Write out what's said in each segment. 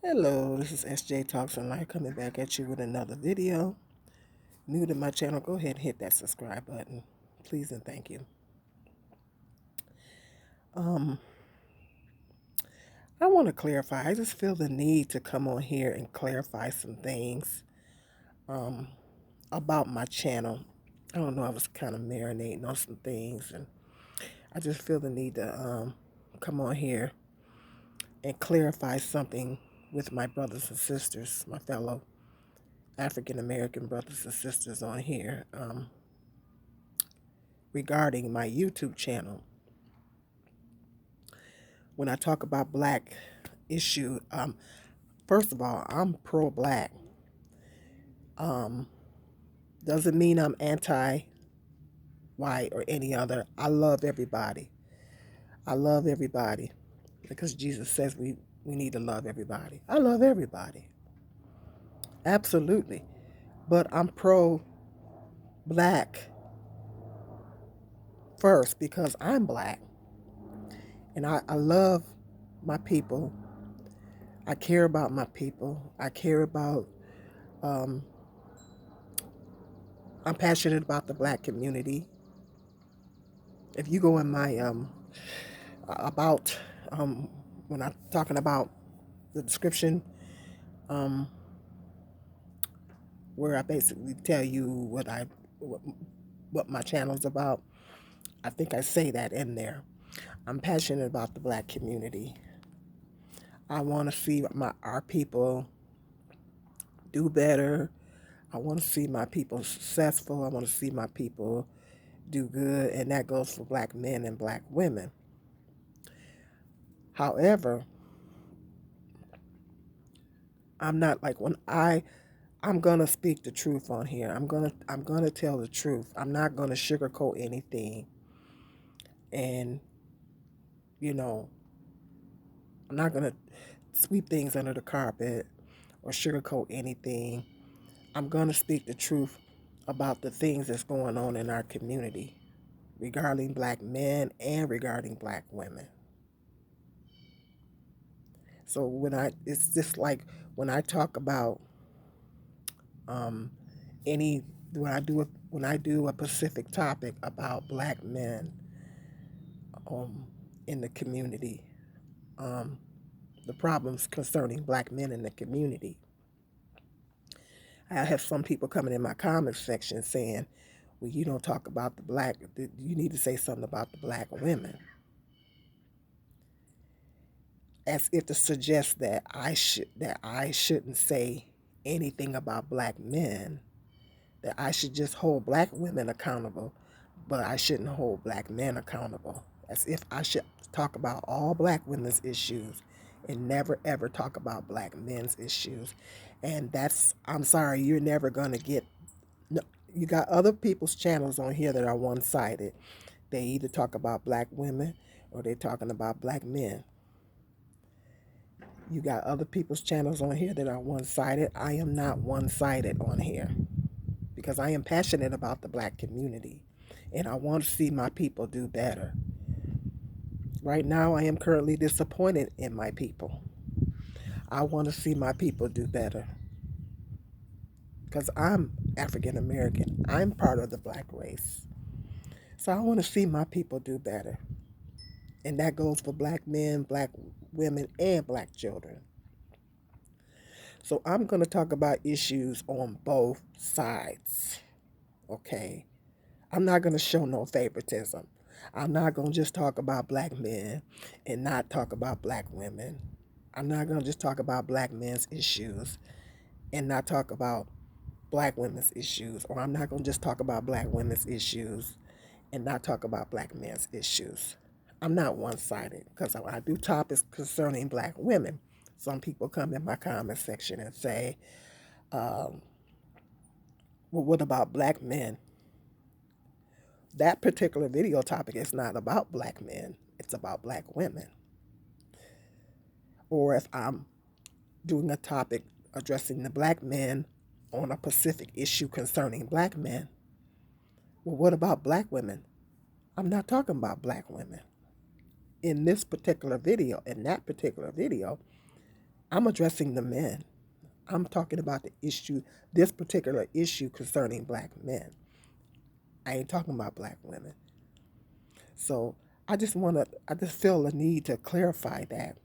Hello, this is SJ Talks and Life coming back at you with another video. New to my channel, go ahead and hit that subscribe button. Please and thank you. Um, I want to clarify. I just feel the need to come on here and clarify some things um, about my channel. I don't know, I was kind of marinating on some things, and I just feel the need to come on here and clarify something with my brothers and sisters, my fellow African American brothers and sisters on here. Regarding my YouTube channel. When I talk about black issue, first of all, I'm pro-black. Um, doesn't mean I'm anti-white or any other. I love everybody. I love everybody because Jesus says we need to love everybody. I love everybody, absolutely. But I'm pro-black first because I'm black and I love my people. I care about my people. I care about um, I'm passionate about the black community. If you go in my about when I'm talking about the description, um, where I basically tell you what, what my channel's about, I think I say that in there. I'm passionate about the black community. I want to see our people do better. I want to see my people successful. I want to see my people do good, and that goes for black men and black women. However, I'm not like I'm gonna speak the truth on here. I'm gonna tell the truth. I'm not gonna sugarcoat anything, and you know I'm not gonna sweep things under the carpet or sugarcoat anything. I'm gonna speak the truth about the things that's going on in our community regarding black men and regarding black women. So it's just like when I talk about um, any when I do a specific topic about black men um, in the community, um, the problems concerning black men in the community. I have some people coming in my comment section saying, "Well, you don't talk about the black. You need to say something about the black women," as if to suggest that I shouldn't say anything about black men. That I should just hold black women accountable, but I shouldn't hold black men accountable. As if I should talk about all black women's issues and never ever talk about black men's issues. And I'm sorry, you're never going to get, no, you got other people's channels on here that are one sided. They either talk about black women or they're talking about black men. You got other people's channels on here that are one sided. I am not one sided on here because I am passionate about the black community and I want to see my people do better. Right now, I am currently disappointed in my people. I want to see my people do better because I'm African American. I'm part of the black race. So I want to see my people do better. And that goes for black men, black women, and black children. So I'm going to talk about issues on both sides. Okay? I'm not going to show no favoritism. I'm not going to just talk about black men and not talk about black women. I'm not going to just talk about black men's issues and not talk about black women's issues. Or I'm not going to just talk about black women's issues and not talk about black men's issues. I'm not one sided because I do topics concerning black women. Some people come in my comment section and say, um, well, what about black men? That particular video topic is not about black men, it's about black women. Or if I'm doing a topic addressing the black men on a specific issue concerning black men, well, what about black women? I'm not talking about black women. In that particular video, I'm addressing the men. I'm talking about the issue, this particular issue concerning black men. I ain't talking about black women. So I just feel the need to clarify that.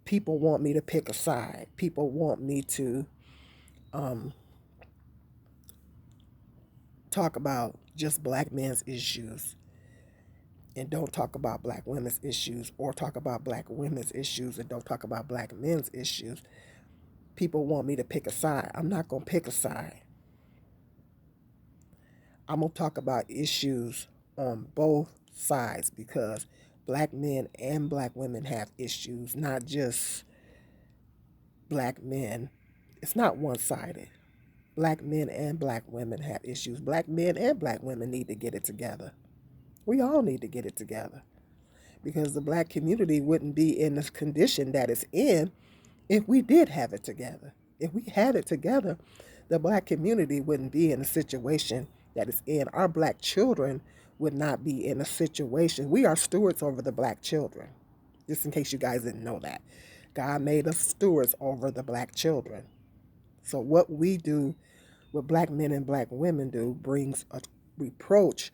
People want me to pick a side. People want me to um, talk about just black men's issues and don't talk about black women's issues, or talk about black women's issues and don't talk about black men's issues. People want me to pick a side. I'm not going to pick a side. I'm going to talk about issues on both sides, because black men and black women have issues, not just black men. It's not one sided. Black men and black women have issues. Black men and black women need to get it together. We all need to get it together, because the black community wouldn't be in this condition that it's in if we did have it together. If we had it together, the black community wouldn't be in the situation that it's in. Our black children would not be in a situation. We are stewards over the black children, just in case you guys didn't know that. God made us stewards over the black children. So what we do, what black men and black women do, brings a reproach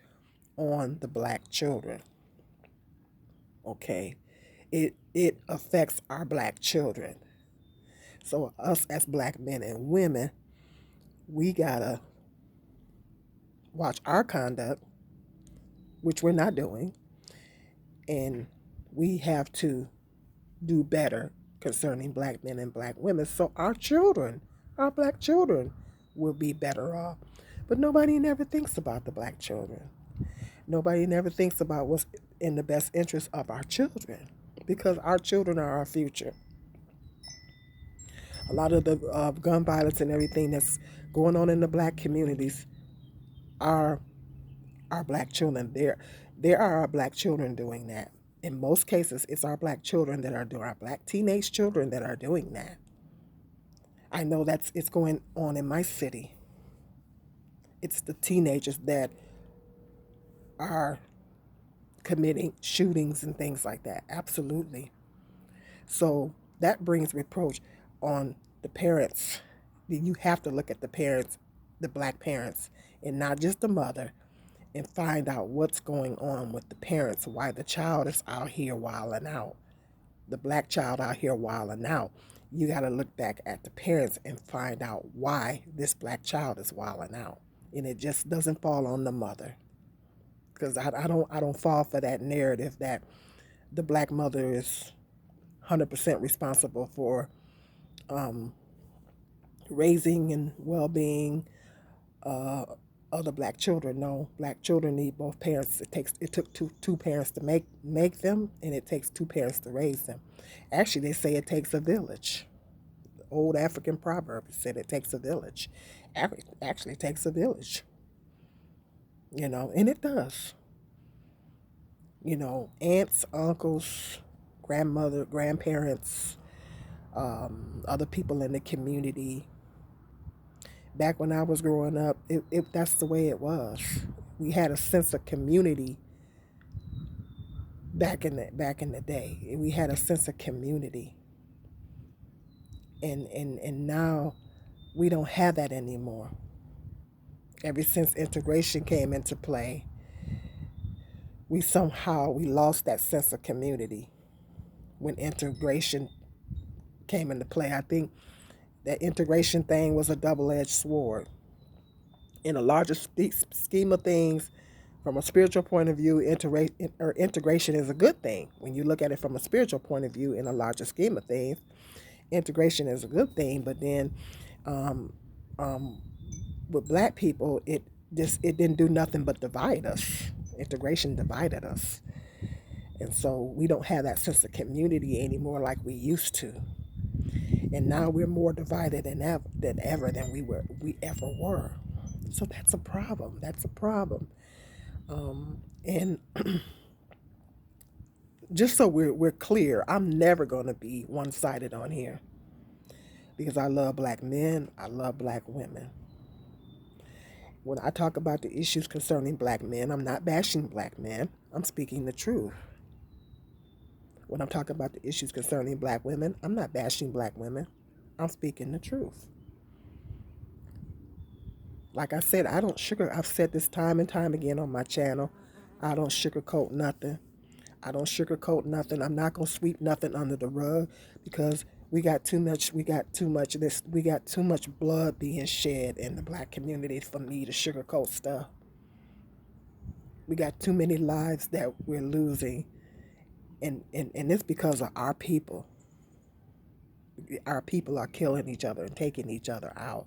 on the black children. Okay, it affects our black children. So us as black men and women, we gotta watch our conduct, which we're not doing, and we have to do better concerning black men and black women, so our children, our black children, will be better off. But nobody never thinks about the black children. Nobody never thinks about what's in the best interest of our children, because our children are our future. A lot of the gun violence and everything that's going on in the black communities are our black children. There are our black children doing that. In most cases, it's our black children that are doing, our black teenage children that are doing that. I know it's going on in my city. It's the teenagers that are committing shootings and things like that. Absolutely. So that brings reproach on the parents. You have to look at the parents, the black parents, and not just the mother, and find out what's going on with the parents, why the child is out here wilding out, the black child out here wilding out. You got to look back at the parents and find out why this black child is wilding out. And it just doesn't fall on the mother, because I don't fall for that narrative that the black mother is 100% responsible for um, raising and well-being uh, other black children. No, black children need both parents. It took two parents to make them, and it takes two parents to raise them. Actually, they say it takes a village. The old African proverb said it takes a village. Actually, it takes a village. And it does. Aunts, uncles, grandmother, grandparents, other people in the community. Back when I was growing up, that's the way it was. We had a sense of community back in the day. We had a sense of community, and now we don't have that anymore. Ever since integration came into play, we lost that sense of community. When integration came into play, I think that integration thing was a double-edged sword. In a larger scheme of things, from a spiritual point of view, integration is a good thing. When you look at it from a spiritual point of view, in a larger scheme of things, integration is a good thing. But then, um, um, with black people, it didn't do nothing but divide us. Integration divided us, and so we don't have that sense of community anymore like we used to. And now we're more divided than we ever were. So that's a problem. That's a problem. And just so we're clear, I'm never going to be one sided on here, because I love black men, I love black women. When I talk about the issues concerning black men, I'm not bashing black men, I'm speaking the truth. When I'm talking about the issues concerning black women, I'm not bashing black women. I'm speaking the truth. Like I said, I've said this time and time again on my channel. I don't sugarcoat nothing. I don't sugarcoat nothing. I'm not gonna sweep nothing under the rug because we got too much blood being shed in the black community for me to sugarcoat stuff. We got too many lives that we're losing, and it's because of our people. Our people are killing each other and taking each other out.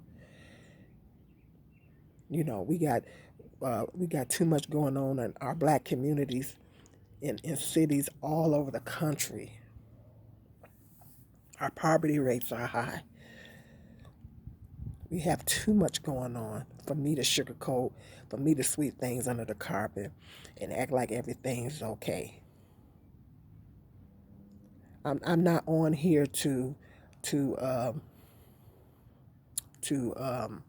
You know, we got too much going on in our black communities in cities all over the country. Our poverty rates are high. We have too much going on for me to sugarcoat, for me to sweep things under the carpet and act like everything's okay. I'm not on here to um, to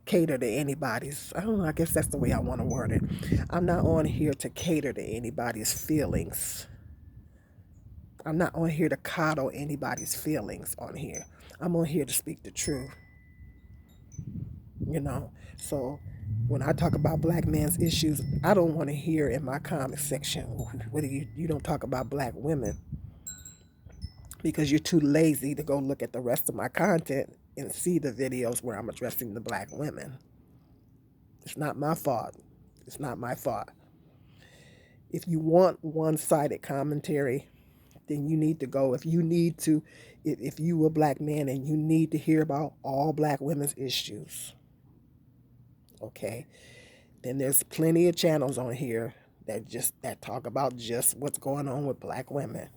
cater to anybody's. I don't know. I guess that's the way I want to word it. I'm not on here to cater to anybody's feelings. I'm not on here to coddle anybody's feelings on here. I'm on here to speak the truth. You know, so when I talk about black men's issues, I don't want to hear in my comment section, what do you don't talk about black women because you're too lazy to go look at the rest of my content and see the videos where I'm addressing the black women. It's not my fault. It's not my fault. If you want one-sided commentary, then you need to go. If you a black man and you need to hear about all black women's issues, okay, then there's plenty of channels on here that talk about just what's going on with black women.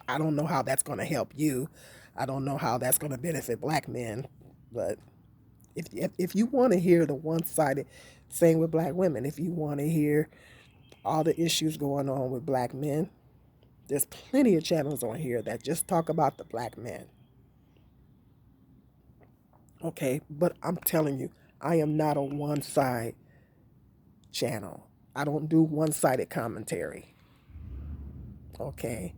I don't know how that's going to help you. I don't know how that's going to benefit black men, but if you want to hear the one-sided, same with black women, if you want to hear all the issues going on with black men, there's plenty of channels on here that just talk about the black men. Okay, but I'm telling you, I am not a one-side channel. I don't do one-sided commentary. Okay,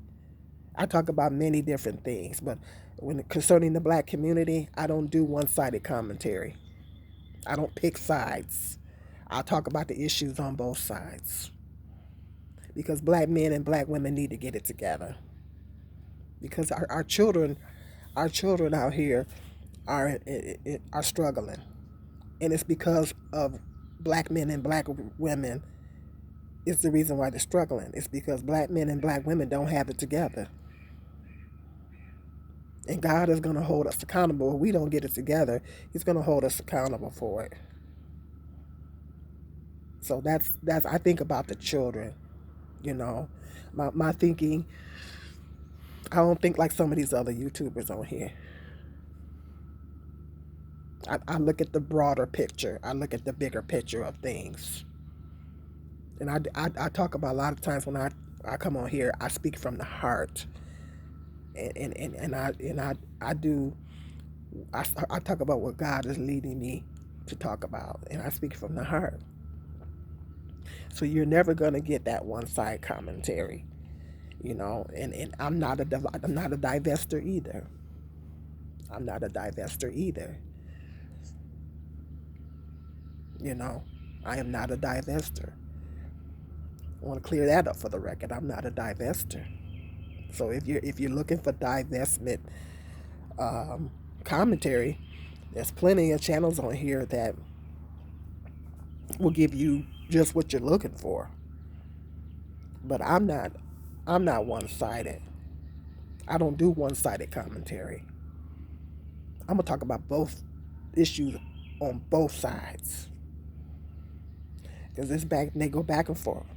I talk about many different things, but when concerning the black community, I don't do one-sided commentary. I don't pick sides. I'll talk about the issues on both sides. Because black men and black women need to get it together. Because our children out here are struggling. And it's because of black men and black women is the reason why they're struggling. It's because black men and black women don't have it together. And God is going to hold us accountable. If we don't get it together, He's going to hold us accountable for it. So that's I think about the children, you know. My thinking, I don't think like some of these other YouTubers on here. I look at the broader picture. I look at the bigger picture of things. And I talk about a lot of times when I come on here, I speak from the heart. I talk about what God is leading me to talk about, and I speak from the heart. So you're never gonna get that one side commentary, you know. And I'm not a divester either. I'm not a divester either. You know, I am not a divester. I want to clear that up for the record. I'm not a divester. So if you're looking for divestment commentary, there's plenty of channels on here that will give you just what you're looking for. But I'm not one-sided. I don't do one-sided commentary. I'm gonna talk about both issues on both sides. Because they go back and forth.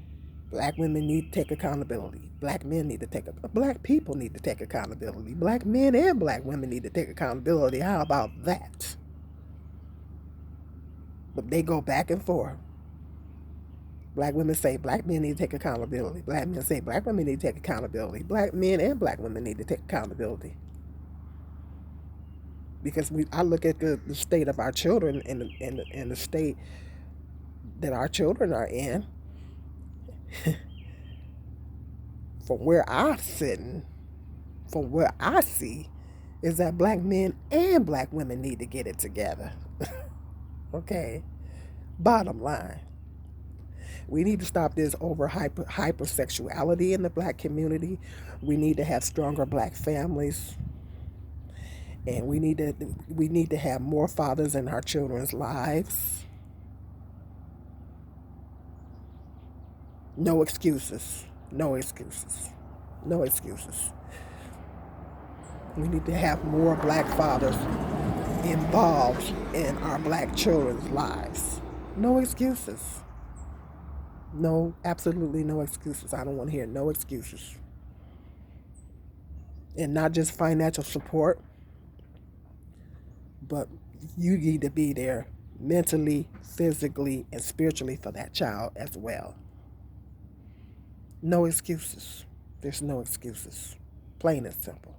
Black women need to take accountability. Black men need to black people need to take accountability. Black men and black women need to take accountability. How about that? But they go back and forth. Black women say black men need to take accountability. Black men say black women need to take accountability. Black men and black women need to take accountability. Because I look at the state of our children and the state that our children are in. from where I'm sitting, from where I see, is that black men and black women need to get it together. Okay? Bottom line. We need to stop this over hypersexuality in the black community. We need to have stronger black families. And we need to have more fathers in our children's lives. No excuses. No excuses. No excuses. We need to have more black fathers involved in our black children's lives. No excuses. No, absolutely no excuses. I don't want to hear no excuses. And not just financial support, but you need to be there mentally, physically, and spiritually for that child as well. No excuses. There's no excuses. Plain and simple.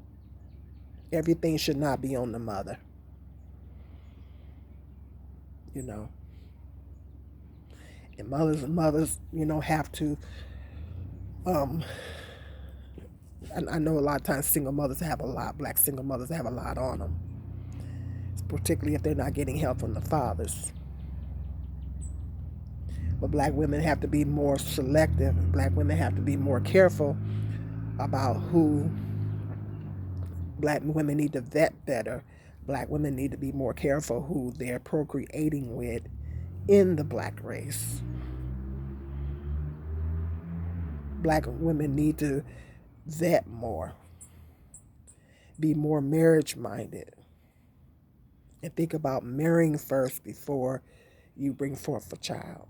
Everything should not be on the mother. You know, and mothers, have to. Um, I know a lot of times single mothers have a lot. Black single mothers have a lot on them, particularly if they're not getting help from the fathers. But black women have to be more selective. Black women have to be more careful about who. Black women need to vet better. Black women need to be more careful who they're procreating with in the black race. Black women need to vet more, be more marriage minded, and think about marrying first before you bring forth a child.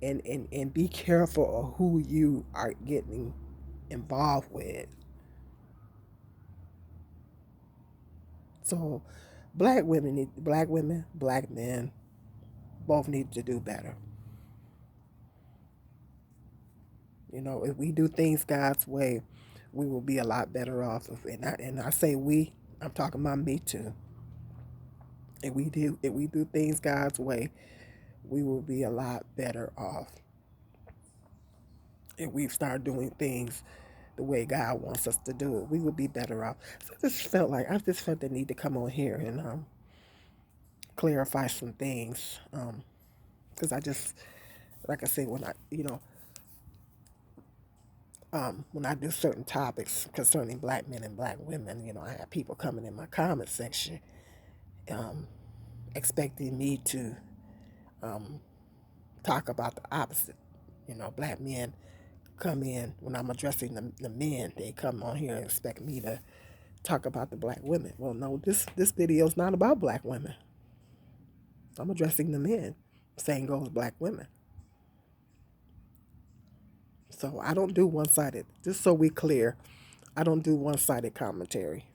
And be careful of who you are getting involved with. So black women, black men, both need to do better. If we do things God's way, we will be a lot better off. And I say we, I'm talking about me too. If we do things God's way, we will be a lot better off. If we start doing things the way God wants us to do it, we will be better off. So I just felt the need to come on here and clarify some things. Because I just, like I say, when I do certain topics concerning black men and black women, I have people coming in my comment section um, expecting me to talk about the opposite. Black men come in when I'm addressing the men, they come on here and expect me to talk about the black women. Well, no, this video is not about black women. I'm addressing the men. Same goes black women. So I don't do one-sided. Just so we clear, I don't do one-sided commentary.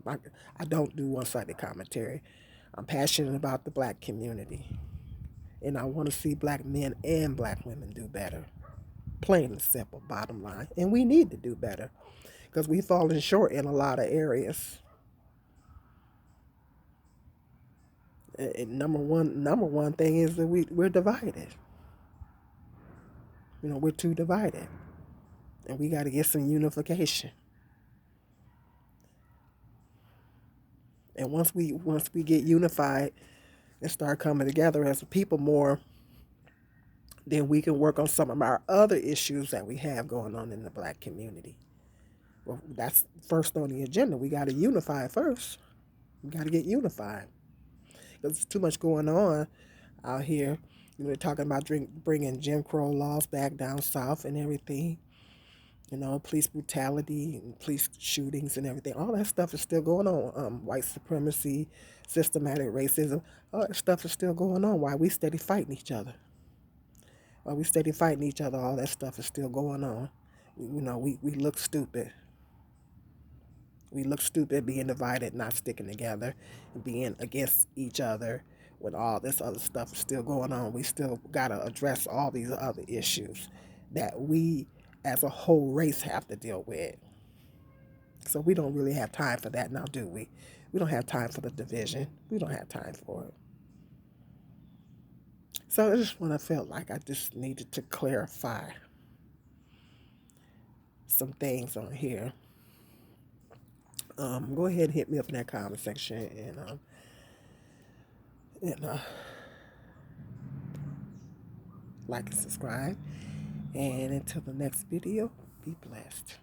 I, I don't do one-sided commentary. I'm passionate about the black community, and I want to see black men and black women do better. Plain and simple, bottom line. And we need to do better because we've fallen short in a lot of areas. And number one thing is that we're divided. We're too divided, and we got to get some unification. And once we get unified and start coming together as a people more, then we can work on some of our other issues that we have going on in the black community. Well, that's first on the agenda. We got to unify first. We got to get unified. There's too much going on out here. They're talking about bringing Jim Crow laws back down south and everything. Police brutality and police shootings and everything. All that stuff is still going on. White supremacy, systematic racism, all that stuff is still going on. Why we steady fighting each other? While we steady fighting each other, all that stuff is still going on. We look stupid. We look stupid being divided, not sticking together, being against each other when all this other stuff is still going on. We still got to address all these other issues that we as a whole race have to deal with. So we don't really have time for that now, do we? We don't have time for the division. We don't have time for it. So I just want to feel like I just needed to clarify some things on here. Go ahead and hit me up in that comment section, and like and subscribe. And until the next video, be blessed.